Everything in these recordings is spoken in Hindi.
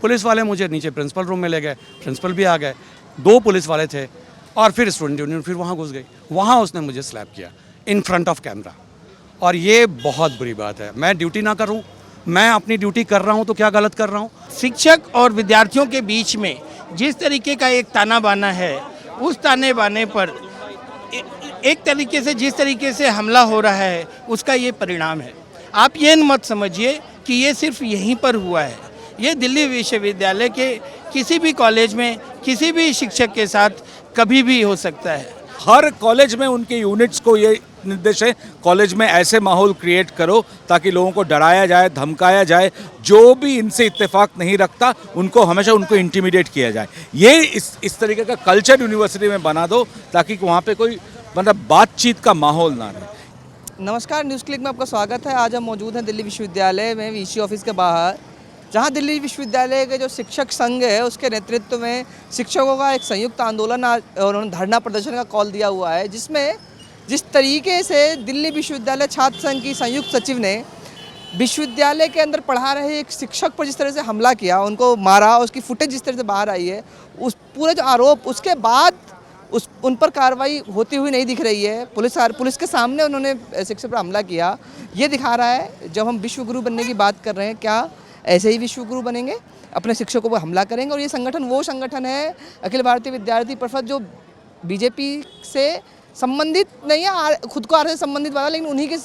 पुलिस वाले मुझे नीचे प्रिंसिपल रूम में ले गए, प्रिंसिपल भी आ गए, 2 पुलिस वाले थे और फिर स्टूडेंट यूनियन फिर वहाँ घुस गई। वहाँ उसने मुझे स्लैप किया इन फ्रंट ऑफ कैमरा, और ये बहुत बुरी बात है। मैं ड्यूटी ना करूँ, मैं अपनी ड्यूटी कर रहा हूँ तो क्या गलत कर रहा हूँ? शिक्षक और विद्यार्थियों के बीच में जिस तरीके का एक ताना बाना है, उस ताने बाने पर एक तरीके से जिस तरीके से हमला हो रहा है, उसका ये परिणाम है। आप ये मत समझिए कि ये सिर्फ यहीं पर हुआ है, ये दिल्ली विश्वविद्यालय के किसी भी कॉलेज में किसी भी शिक्षक के साथ कभी भी हो सकता है। हर कॉलेज में उनके यूनिट्स को ये निर्देश है, कॉलेज में ऐसे माहौल क्रिएट करो ताकि लोगों को डराया जाए, धमकाया जाए, जो भी इनसे इत्तेफाक नहीं रखता उनको हमेशा उनको इंटिमिडेट किया जाए। ये इस तरीके का कल्चर यूनिवर्सिटी में बना दो ताकि वहाँ पे कोई मतलब बातचीत का माहौल ना रहे। नमस्कार, न्यूज़ क्लिक में आपका स्वागत है। आज हम मौजूद हैं दिल्ली विश्वविद्यालय में वीसी ऑफिस के बाहर, जहां दिल्ली विश्वविद्यालय के जो शिक्षक संघ है उसके नेतृत्व में शिक्षकों का एक संयुक्त आंदोलन और उन्होंने धरना प्रदर्शन का कॉल दिया हुआ है, जिसमें जिस तरीके से दिल्ली विश्वविद्यालय छात्र संघ की संयुक्त सचिव ने विश्वविद्यालय के अंदर पढ़ा रहे एक शिक्षक पर जिस तरह से हमला किया, उनको मारा, उसकी फुटेज जिस तरह से बाहर आई है, उस पूरे जो आरोप उसके बाद उन पर कार्रवाई होती हुई नहीं दिख रही है। पुलिस के सामने उन्होंने शिक्षक पर हमला किया। ये दिखा रहा है जब हम विश्वगुरु बनने की बात कर रहे हैं, क्या ऐसे ही विश्वगुरु बनेंगे, अपने शिक्षकों पर हमला करेंगे? और ये संगठन वो संगठन है, अखिल भारतीय विद्यार्थी परिषद, जो बीजेपी से संबंधित नहीं है, खुद को आर से संबंधित वाला, लेकिन उन्हीं के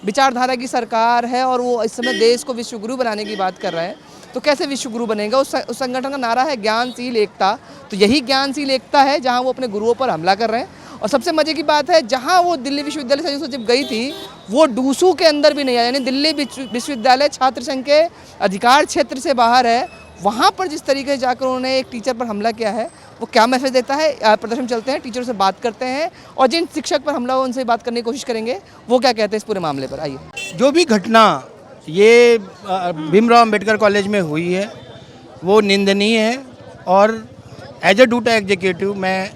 विचारधारा की सरकार है और वो इस समय देश को विश्वगुरु बनाने की बात कर रहे हैं। तो कैसे विश्वगुरु बनेगा? उस संगठन का नारा है ज्ञानशील एकता। तो यही ज्ञानशील एकता है जहां वो अपने गुरुओं पर हमला कर रहे हैं। और सबसे मजे की बात है, जहां वो दिल्ली विश्वविद्यालय संयुक्त सचिव गई थी, वो डूसू के अंदर भी नहीं है, यानी दिल्ली विश्वविद्यालय छात्र संघ के अधिकार क्षेत्र से बाहर है। वहाँ पर जिस तरीके से जाकर उन्होंने एक टीचर पर हमला किया है, वो क्या मैसेज देता है? प्रदर्शन चलते हैं, टीचरों से बात करते हैं और जिन शिक्षक पर हमला हो उनसे बात करने की कोशिश करेंगे, वो क्या कहते हैं इस पूरे मामले पर। आइए। जो भी घटना ये भीमराव अंबेडकर कॉलेज में हुई है वो निंदनीय है, और एज ए ड्यूटी एग्जीक्यूटिव मैं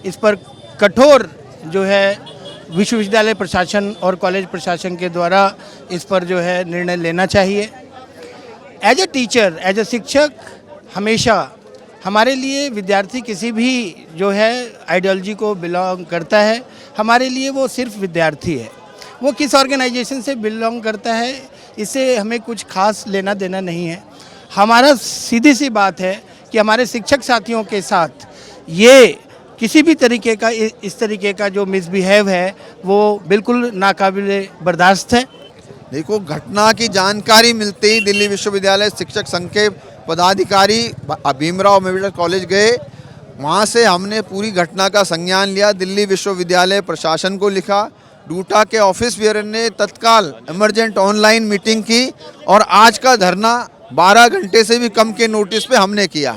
इस पर कठोर जो है विश्वविद्यालय प्रशासन और कॉलेज प्रशासन के द्वारा इस पर जो है निर्णय लेना चाहिए। As a teacher, as a शिक्षक, हमेशा हमारे लिए विद्यार्थी किसी भी जो है आइडियोलॉजी को बिलोंग करता है, हमारे लिए वो सिर्फ विद्यार्थी है। वो किस ऑर्गेनाइजेशन से बिलोंग करता है, इससे हमें कुछ खास लेना देना नहीं है। हमारा सीधी सी बात है कि हमारे शिक्षक साथियों के साथ ये किसी भी तरीके का इस तरीके का जो मिसबिहेव है वो बिल्कुल नाकाबिले बर्दाश्त है। देखो, घटना की जानकारी मिलते ही दिल्ली विश्वविद्यालय शिक्षक संघ के पदाधिकारी भीमराव अम्बेडकर कॉलेज गए। वहाँ से हमने पूरी घटना का संज्ञान लिया, दिल्ली विश्वविद्यालय प्रशासन को लिखा, डूटा के ऑफिस बेयर ने तत्काल इमरजेंट ऑनलाइन मीटिंग की और आज का धरना 12 घंटे से भी कम के नोटिस पे हमने किया।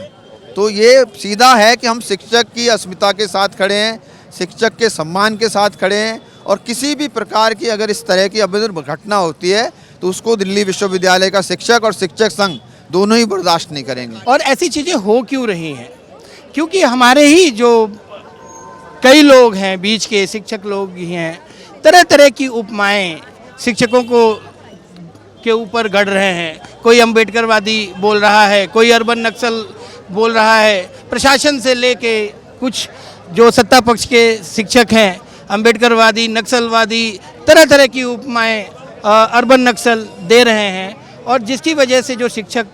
तो ये सीधा है कि हम शिक्षक की अस्मिता के साथ खड़े हैं, शिक्षक के सम्मान के साथ खड़े हैं, और किसी भी प्रकार की अगर इस तरह की अभद्र घटना होती है तो उसको दिल्ली विश्वविद्यालय का शिक्षक और शिक्षक संघ दोनों ही बर्दाश्त नहीं करेंगे। और ऐसी चीज़ें हो क्यों रही हैं? क्योंकि हमारे ही जो कई लोग हैं, बीच के शिक्षक लोग ही हैं, तरह तरह की उपमाएं शिक्षकों को के ऊपर गढ़ रहे हैं। कोई अम्बेडकरवादी बोल रहा है, कोई अर्बन नक्सल बोल रहा है। प्रशासन से लेके कुछ जो सत्ता पक्ष के शिक्षक हैं, अम्बेडकरवादी, नक्सलवादी, तरह तरह की उपमाएं अर्बन नक्सल दे रहे हैं, और जिसकी वजह से जो शिक्षक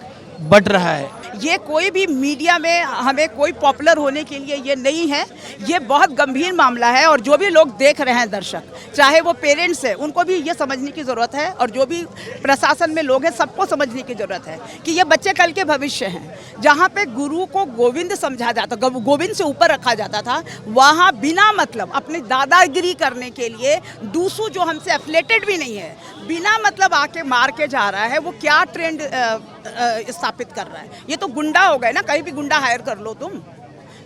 बढ़ रहा है। ये कोई भी मीडिया में हमें कोई पॉपुलर होने के लिए ये नहीं है, ये बहुत गंभीर मामला है। और जो भी लोग देख रहे हैं, दर्शक, चाहे वो पेरेंट्स हैं, उनको भी ये समझने की ज़रूरत है, और जो भी प्रशासन में लोग हैं सबको समझने की ज़रूरत है कि ये बच्चे कल के भविष्य हैं। जहाँ पे गुरु को गोविंद समझा जाता, गोविंद से ऊपर रखा जाता था, वहाँ बिना मतलब अपनी दादागिरी करने के लिए डूसू, जो हमसे एफिलेटेड भी नहीं है, बिना मतलब आके मार के जा रहा है। वो क्या ट्रेंड स्थापित कर रहा है? ये तो गुंडा हो गए ना, कहीं भी गुंडा हायर कर लो तुम।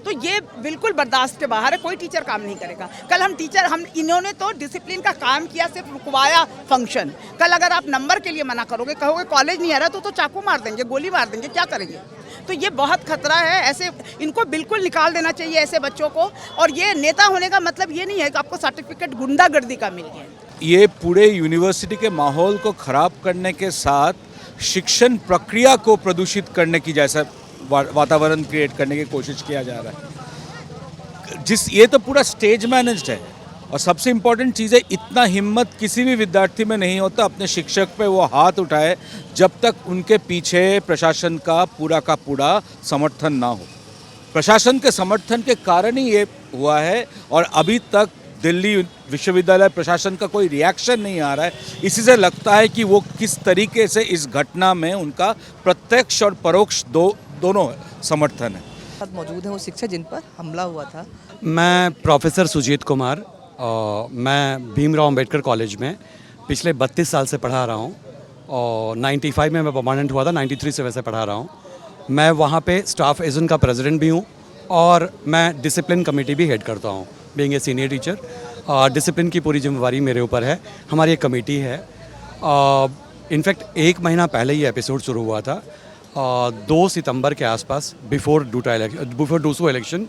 तो ये बिल्कुल बर्दाश्त के बाहर है, कोई टीचर काम नहीं करेगा। कल हम इन्होंने तो डिसिप्लिन का काम किया, सिर्फ रुकवाया फंक्शन। कल अगर आप नंबर के लिए मना करोगे, कहोगे कॉलेज नहीं आ रहा, तो चाकू मार देंगे, गोली मार देंगे, क्या करेंगे? तो ये बहुत खतरा है। ऐसे इनको बिल्कुल निकाल देना चाहिए, ऐसे बच्चों को। और ये नेता होने का मतलब ये नहीं है कि आपको सर्टिफिकेट गुंडागर्दी का मिल गया। ये पूरे यूनिवर्सिटी के माहौल को ख़राब करने के साथ शिक्षण प्रक्रिया को प्रदूषित करने की जैसा वातावरण क्रिएट करने की कोशिश किया जा रहा है। ये तो पूरा स्टेज मैनेज्ड है। और सबसे इम्पोर्टेंट चीज़ है, इतना हिम्मत किसी भी विद्यार्थी में नहीं होता अपने शिक्षक पे वो हाथ उठाए जब तक उनके पीछे प्रशासन का पूरा समर्थन ना हो। प्रशासन के समर्थन के कारण ही ये हुआ है और अभी तक दिल्ली विश्वविद्यालय प्रशासन का कोई रिएक्शन नहीं आ रहा है। इसी से लगता है कि वो किस तरीके से इस घटना में उनका प्रत्यक्ष और परोक्ष दोनों समर्थन है। साथ मौजूद हैं वो शिक्षक जिन पर हमला हुआ था। मैं प्रोफेसर सुजीत कुमार, मैं भीमराव अंबेडकर कॉलेज में पिछले 32 साल से पढ़ा रहा हूँ और 95 में मैं परमानेंट हुआ था, 93 से वैसे पढ़ा रहा हूँ। मैं वहाँ पे स्टाफ एजेंट का प्रेसिडेंट भी हूँ और मैं डिसिप्लिन कमेटी भी हेड करता हूँ। Being a senior teacher, discipline की पूरी जिम्मेवारी मेरे ऊपर है। हमारी एक कमेटी है। इनफैक्ट 1 महीना पहले ये एपिसोड शुरू हुआ था। 2 सितंबर के आसपास बिफोर डूसू इलेक्शन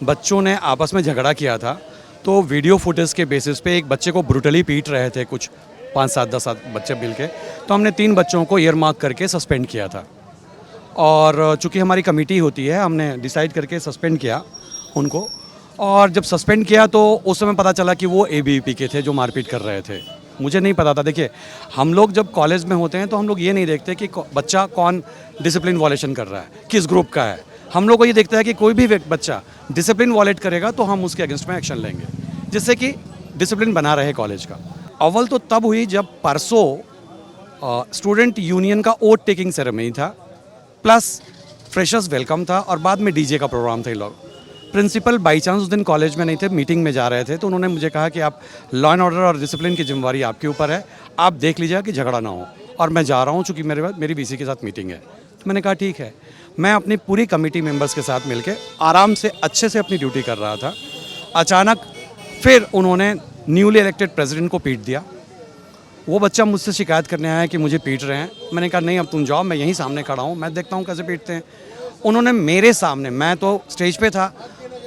बच्चों ने आपस में झगड़ा किया था। तो वीडियो फुटेज के बेसिस पे एक बच्चे को ब्रूटली पीट रहे थे कुछ 5, 7, 10 बच्चे मिल के। तो हमने 3 बच्चों को ईयर मार्क करके सस्पेंड किया था और चूँकि हमारी कमेटी होती है, हमने डिसाइड करके सस्पेंड किया उनको। और जब सस्पेंड किया तो उस समय पता चला कि वो ABVP के थे जो मारपीट कर रहे थे। मुझे नहीं पता था। देखिए, हम लोग जब कॉलेज में होते हैं तो हम लोग ये नहीं देखते कि बच्चा कौन डिसिप्लिन वॉलेशन कर रहा है, किस ग्रुप का है। हम लोग को ये देखता है कि कोई भी बच्चा डिसिप्लिन वॉलेट करेगा तो हम उसके अगेंस्ट में एक्शन लेंगे, जिससे कि डिसिप्लिन बना रहे कॉलेज का। अव्वल तो तब हुई जब परसों स्टूडेंट यूनियन का ओट टेकिंग सेरेमनी था, प्लस फ्रेशर्स वेलकम था और बाद में DJ का प्रोग्राम था। ये लोग प्रिंसिपल बाई चांस उस दिन कॉलेज में नहीं थे, मीटिंग में जा रहे थे। तो उन्होंने मुझे कहा कि आप लॉ एंड ऑर्डर और डिसिप्लिन की जिम्मेवारी आपके ऊपर है, आप देख लीजिएगा कि झगड़ा ना हो। और मैं जा रहा हूँ चूँकि मेरी VC के साथ मीटिंग है। तो मैंने कहा ठीक है। मैं अपनी पूरी कमेटी मेंबर्स के साथ मिलकर आराम से अच्छे से अपनी ड्यूटी कर रहा था। अचानक फिर उन्होंने न्यूली इलेक्टेड प्रेसिडेंट को पीट दिया। वो बच्चा मुझसे शिकायत करने आया कि मुझे पीट रहे हैं। मैंने कहा नहीं, अब तुम जाओ, मैं यहीं सामने खड़ा हूँ, मैं देखता हूँ कैसे पीटते हैं। उन्होंने मेरे सामने, मैं तो स्टेज पे था,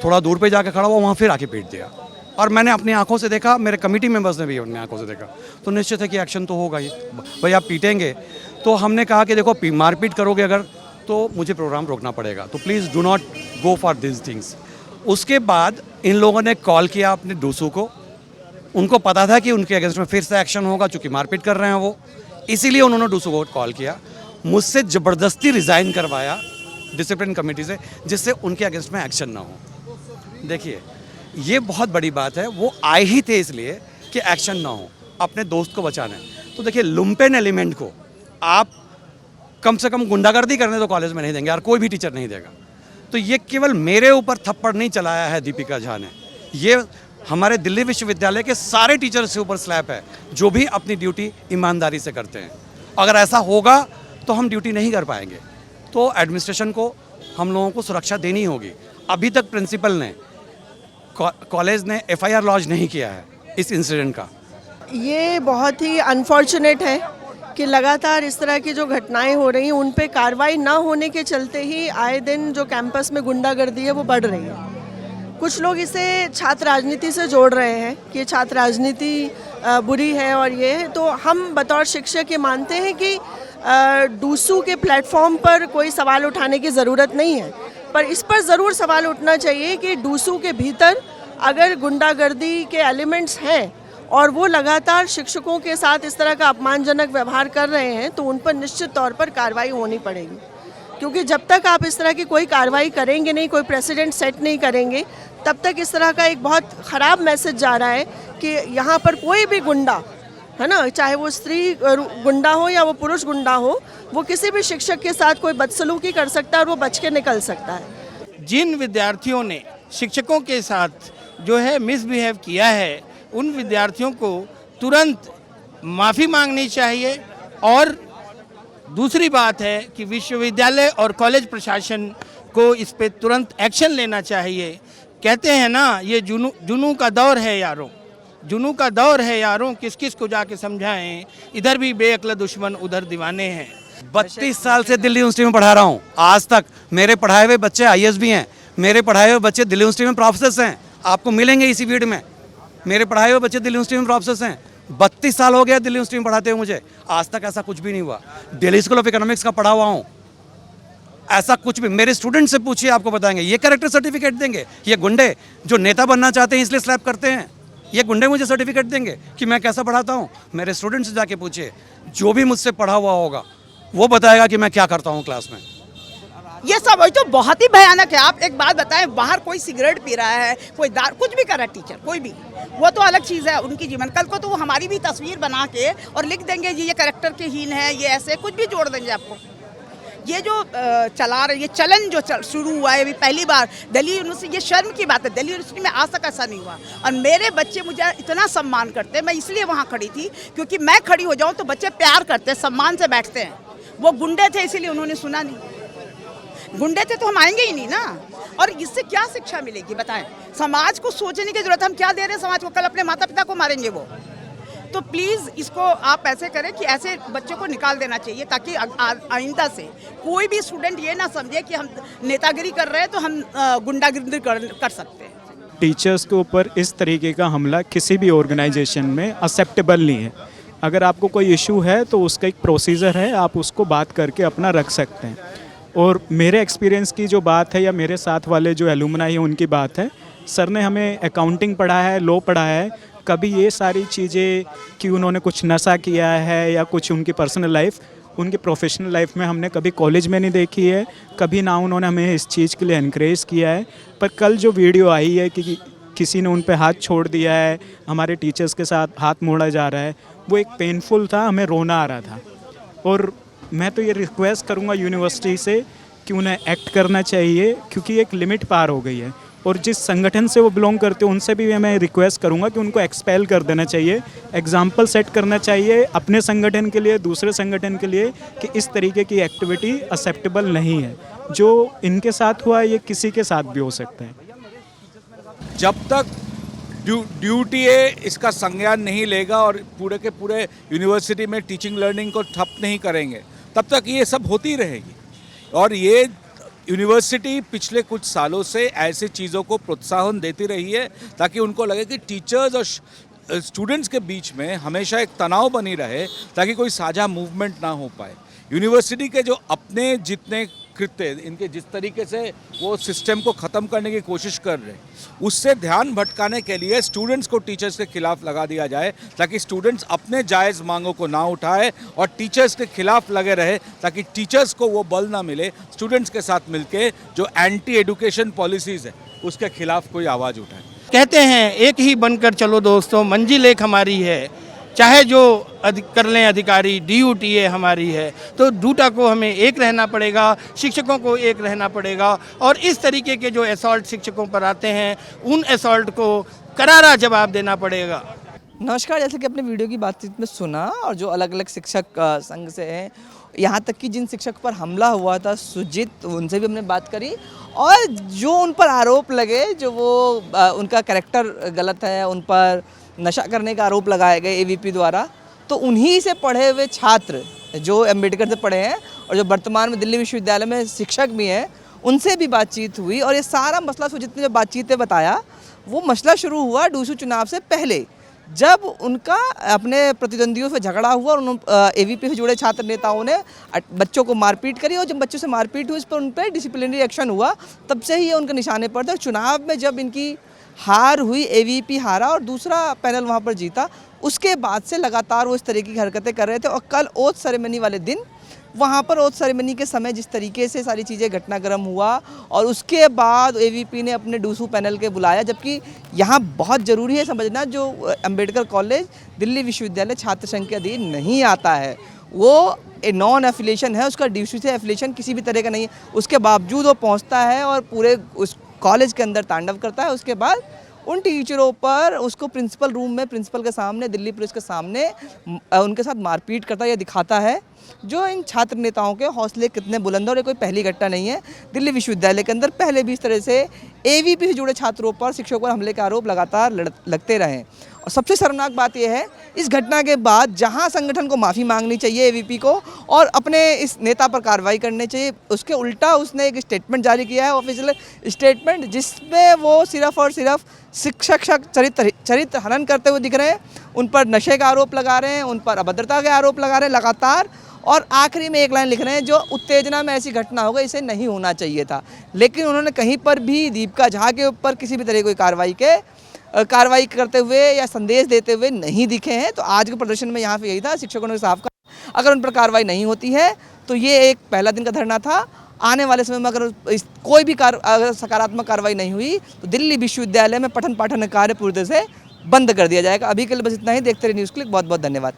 थोड़ा दूर पे जाकर खड़ा हुआ, वहाँ फिर आके पीट दिया। और मैंने अपनी आंखों से देखा, मेरे कमेटी मेंबर्स ने भी अपनी आंखों से देखा। तो निश्चित है कि एक्शन तो होगा ही। भाई आप पीटेंगे तो हमने कहा कि देखो, मारपीट करोगे अगर तो मुझे प्रोग्राम रोकना पड़ेगा, तो please do not go for this things. उसके बाद इन लोगों ने कॉल किया अपने डूसू को। उनको पता था कि उनके अगेंस्ट में फिर से एक्शन होगा, चूँकि मारपीट कर रहे हैं वो, इसीलिए उन्होंने डूसू को कॉल किया। मुझसे ज़बरदस्ती रिज़ाइन करवाया डिसिप्लिन कमेटी से, जिससे उनके अगेंस्ट में एक्शन ना हो। देखिए, ये बहुत बड़ी बात है। वो आए ही थे इसलिए कि एक्शन ना हो, अपने दोस्त को बचाना है। तो देखिए, लुम्पेन एलिमेंट को आप कम से कम गुंडागर्दी करने तो कॉलेज में नहीं देंगे यार, कोई भी टीचर नहीं देगा। तो ये केवल मेरे ऊपर थप्पड़ नहीं चलाया है दीपिका झा ने, ये हमारे दिल्ली विश्वविद्यालय के सारे टीचर्स के ऊपर स्लैप है जो भी अपनी ड्यूटी ईमानदारी से करते हैं। अगर ऐसा होगा तो हम ड्यूटी नहीं कर पाएंगे। तो एडमिनिस्ट्रेशन को हम लोगों को सुरक्षा देनी होगी। अभी तक प्रिंसिपल ने, कॉलेज ने FIR लॉन्च नहीं किया है इस इंसिडेंट का। ये बहुत ही अनफॉर्चुनेट है कि लगातार इस तरह की जो घटनाएं हो रही हैं उन पे कार्रवाई ना होने के चलते ही आए दिन जो कैंपस में गुंडागर्दी है वो बढ़ रही है। कुछ लोग इसे छात्र राजनीति से जोड़ रहे हैं कि छात्र राजनीति बुरी है और ये है। तो हम बतौर शिक्षक ये मानते हैं कि डूसू के प्लेटफॉर्म पर कोई सवाल उठाने की ज़रूरत नहीं है, पर इस पर ज़रूर सवाल उठना चाहिए कि डूसू के भीतर अगर गुंडागर्दी के एलिमेंट्स हैं और वो लगातार शिक्षकों के साथ इस तरह का अपमानजनक व्यवहार कर रहे हैं तो उन पर निश्चित तौर पर कार्रवाई होनी पड़ेगी। क्योंकि जब तक आप इस तरह की कोई कार्रवाई करेंगे नहीं, कोई प्रेसिडेंट सेट नहीं करेंगे, तब तक इस तरह का एक बहुत ख़राब मैसेज जा रहा है कि यहाँ पर कोई भी गुंडा है ना, चाहे वो स्त्री गुंडा हो या वो पुरुष गुंडा हो, वो किसी भी शिक्षक के साथ कोई बदसलूकी कर सकता है और वो बच के निकल सकता है। जिन विद्यार्थियों ने शिक्षकों के साथ जो है मिसबिहेव किया है, उन विद्यार्थियों को तुरंत माफ़ी मांगनी चाहिए। और दूसरी बात है कि विश्वविद्यालय और कॉलेज प्रशासन को इस पे तुरंत एक्शन लेना चाहिए। कहते हैं ना, ये जुनू का दौर है यारों, जुनू का दौर है यारों, किस किस को जाके समझाएं, इधर भी बेअक्ल दुश्मन उधर दीवाने हैं। 32 साल से दिल्ली यूनिवर्सिटी में पढ़ा रहा हूँ। आज तक मेरे पढ़ाए हुए बच्चे IAS भी हैं, मेरे पढ़ाए हुए बच्चे दिल्ली यूनिवर्सिटी में प्रोफेसर हैं, आपको मिलेंगे इसी भीड़ में। मेरे पढ़ाए हुए बच्चे दिल्ली यूनिवर्सिटी में प्रोफेसर हैं। 32 साल हो गया दिल्ली यूनिवर्सिटी में पढ़ाते हुए मुझे, आज तक ऐसा कुछ भी नहीं हुआ। दिल्ली स्कूल ऑफ इकोनॉमिक्स का पढ़ा हुआ हूँ, ऐसा कुछ भी मेरे स्टूडेंट से पूछिए, आपको बताएंगे। ये कैरेक्टर सर्टिफिकेट देंगे, ये गुंडे जो नेता बनना चाहते हैं इसलिए स्लैप करते हैं, ये गुंडे मुझे सर्टिफिकेट देंगे कि मैं कैसा पढ़ाता हूँ? मेरे स्टूडेंट से जाके पूछिए, जो भी मुझसे पढ़ा हुआ होगा वो बताएगा कि मैं क्या करता हूँ क्लास में। ये सब वही तो बहुत ही भयानक है। आप एक बात बताएं, बाहर कोई सिगरेट पी रहा है, कोई दारू, कुछ भी कर रहा है टीचर, कोई भी, वो तो अलग चीज़ है उनकी जीवन। कल को तो वो हमारी भी तस्वीर बना के और लिख देंगे ये कैरेक्टर के हीन है, ये ऐसे कुछ भी जोड़ देंगे आपको। ये जो चला रहे, ये चलन जो शुरू हुआ है अभी पहली बार दिल्ली यूनिवर्सिटी, ये शर्म की बात है। दिल्ली यूनिवर्सिटी में आज तक ऐसा नहीं हुआ और मेरे बच्चे मुझे इतना सम्मान करते हैं। मैं इसलिए वहाँ खड़ी थी क्योंकि मैं खड़ी हो जाऊँ तो बच्चे प्यार करते हैं, सम्मान से बैठते हैं। वो गुंडे थे इसीलिए उन्होंने सुना नहीं, गुंडे थे तो हम आएंगे ही नहीं ना। और इससे क्या शिक्षा मिलेगी बताएं? समाज को सोचने की जरूरत है, हम क्या दे रहे हैं समाज को? कल अपने माता पिता को मारेंगे वो। तो प्लीज़ इसको आप ऐसे करें कि ऐसे बच्चों को निकाल देना चाहिए ताकि आइंदा से कोई भी स्टूडेंट ये ना समझे कि हम नेतागिरी कर रहे हैं तो हम गुंडागिरी कर सकते हैं। टीचर्स के ऊपर इस तरीके का हमला किसी भी ऑर्गेनाइजेशन में एक्सेप्टेबल नहीं है। अगर आपको कोई इशू है तो उसका एक प्रोसीजर है, आप उसको बात करके अपना रख सकते हैं। और मेरे एक्सपीरियंस की जो बात है या मेरे साथ वाले जो एलुमनाई हैं उनकी बात है, सर ने हमें अकाउंटिंग पढ़ा है, लॉ पढ़ा है, कभी ये सारी चीज़ें कि उन्होंने कुछ नशा किया है या कुछ उनकी पर्सनल लाइफ, उनकी प्रोफेशनल लाइफ में हमने कभी कॉलेज में नहीं देखी है, कभी ना उन्होंने हमें इस चीज़ के लिए एनकरेज किया है। पर कल जो वीडियो आई है कि किसी ने उन पे हाथ छोड़ दिया है, हमारे टीचर्स के साथ हाथ मोड़ा जा रहा है, वो एक पेनफुल था, हमें रोना आ रहा था। और मैं तो ये रिक्वेस्ट करूँगा यूनिवर्सिटी से कि उन्हें एक्ट करना चाहिए क्योंकि एक लिमिट पार हो गई है। और जिस संगठन से वो बिलोंग करते हैं उनसे भी मैं रिक्वेस्ट करूँगा कि उनको एक्सपेल कर देना चाहिए, एग्जाम्पल सेट करना चाहिए अपने संगठन के लिए, दूसरे संगठन के लिए कि इस तरीके की एक्टिविटी एक्सेप्टेबल नहीं है। जो इनके साथ हुआ ये किसी के साथ भी हो सकता है। जब तक ड्यूटीए इसका संज्ञान नहीं लेगा और पूरे के पूरे यूनिवर्सिटी में टीचिंग लर्निंग को ठप नहीं करेंगे तब तक ये सब होती रहेगी। और ये यूनिवर्सिटी पिछले कुछ सालों से ऐसी चीज़ों को प्रोत्साहन देती रही है ताकि उनको लगे कि टीचर्स और स्टूडेंट्स के बीच में हमेशा एक तनाव बनी रहे ताकि कोई साझा मूवमेंट ना हो पाए। यूनिवर्सिटी के जो अपने जितने कृत्य, इनके जिस तरीके से वो सिस्टम को ख़त्म करने की कोशिश कर रहे हैं, उससे ध्यान भटकाने के लिए स्टूडेंट्स को टीचर्स के खिलाफ लगा दिया जाए ताकि स्टूडेंट्स अपने जायज़ मांगों को ना उठाए और टीचर्स के खिलाफ लगे रहे ताकि टीचर्स को वो बल ना मिले स्टूडेंट्स के साथ मिलके जो एंटी एजुकेशन पॉलिसीज़ है उसके खिलाफ कोई आवाज़ उठाए। कहते हैं एक ही बनकर चलो दोस्तों, मंजिल एक हमारी है, चाहे जो कर लें अधिकारी, DUTA हमारी है, तो डूटा को हमें एक रहना पड़ेगा, शिक्षकों को एक रहना पड़ेगा। और इस तरीके के जो असॉल्ट शिक्षकों पर आते हैं उन असॉल्ट को करारा जवाब देना पड़ेगा। नमस्कार, जैसे कि अपने वीडियो की बातचीत में सुना और जो अलग अलग शिक्षक संघ से हैं, यहाँ तक कि जिन शिक्षक पर हमला हुआ था सुजीत, उनसे भी हमने बात करी और जो उन पर आरोप लगे, जो वो उनका कैरेक्टर गलत है, उन पर नशा करने का आरोप लगाए गए AVP द्वारा, तो उन्हीं से पढ़े हुए छात्र जो अम्बेडकर से पढ़े हैं और जो वर्तमान में दिल्ली विश्वविद्यालय में शिक्षक भी हैं, उनसे भी बातचीत हुई। और ये सारा मसला सुजीत ने जो बातचीत में बताया, वो मसला शुरू हुआ डूसू चुनाव से पहले, जब उनका अपने प्रतिद्वंदियों से झगड़ा हुआ और AVP से जुड़े छात्र नेताओं ने बच्चों को मारपीट करी। और जब बच्चों से मारपीट हुई, उस पर उन पर डिसिप्लिनरी एक्शन हुआ, तब से ही ये उनके निशाने पर थे। चुनाव में जब इनकी हार हुई, AVP हारा और दूसरा पैनल वहाँ पर जीता, उसके बाद से लगातार वो इस तरीके की हरकतें कर रहे थे। और कल ओथ सेरेमनी वाले दिन वहाँ पर ओथ सेरेमनी के समय जिस तरीके से सारी चीज़ें घटनाक्रम हुआ और उसके बाद AVP ने अपने डूसू पैनल के बुलाया, जबकि यहाँ बहुत ज़रूरी है समझना, जो अम्बेडकर कॉलेज दिल्ली विश्वविद्यालय छात्र संघ के अधीन नहीं आता है, वो नॉन एफिलिएशन है, उसका DUC से एफिलिएशन किसी भी तरह का नहीं है। उसके बावजूद वो पहुँचता है और पूरे उस कॉलेज के अंदर तांडव करता है। उसके बाद उन टीचरों पर उसको प्रिंसिपल रूम में, प्रिंसिपल के सामने, दिल्ली पुलिस के सामने उनके साथ मारपीट करता है। यह दिखाता है जो इन छात्र नेताओं के हौसले कितने बुलंद हैं। और ये कोई पहली घटना नहीं है, दिल्ली विश्वविद्यालय के अंदर पहले भी इस तरह से AVP से जुड़े छात्रों पर, शिक्षकों पर हमले के आरोप लगातार लगते रहे। और सबसे शर्मनाक बात यह है, इस घटना के बाद जहां संगठन को माफ़ी मांगनी चाहिए AVP को और अपने इस नेता पर कार्रवाई करनी चाहिए, उसके उल्टा उसने एक स्टेटमेंट जारी किया है, ऑफिशियल स्टेटमेंट, जिसमें वो सिर्फ और सिर्फ शिक्षक चरित्र हनन करते हुए दिख रहे हैं, उन पर नशे का आरोप लगा रहे हैं, उन पर अभद्रता के आरोप लगा रहे हैं लगातार। और आखिरी में एक लाइन लिख रहे हैं, जो उत्तेजना में ऐसी घटना हो गई इसे नहीं होना चाहिए था। लेकिन उन्होंने कहीं पर भी दीपिका झा के ऊपर किसी भी तरह की कार्रवाई करते हुए या संदेश देते हुए नहीं दिखे हैं। तो आज के प्रदर्शन में यहाँ पे यही था, शिक्षकों ने साफ कहा अगर उन पर कार्रवाई नहीं होती है तो ये एक पहला दिन का धरना था। आने वाले समय में अगर कोई भी अगर सकारात्मक कार्रवाई नहीं हुई तो दिल्ली विश्वविद्यालय में पठन पाठन कार्य पूरी तरह से बंद कर दिया जाएगा। अभी के लिए बस इतना ही। देखते रहिए न्यूज़ क्लिक। बहुत बहुत धन्यवाद।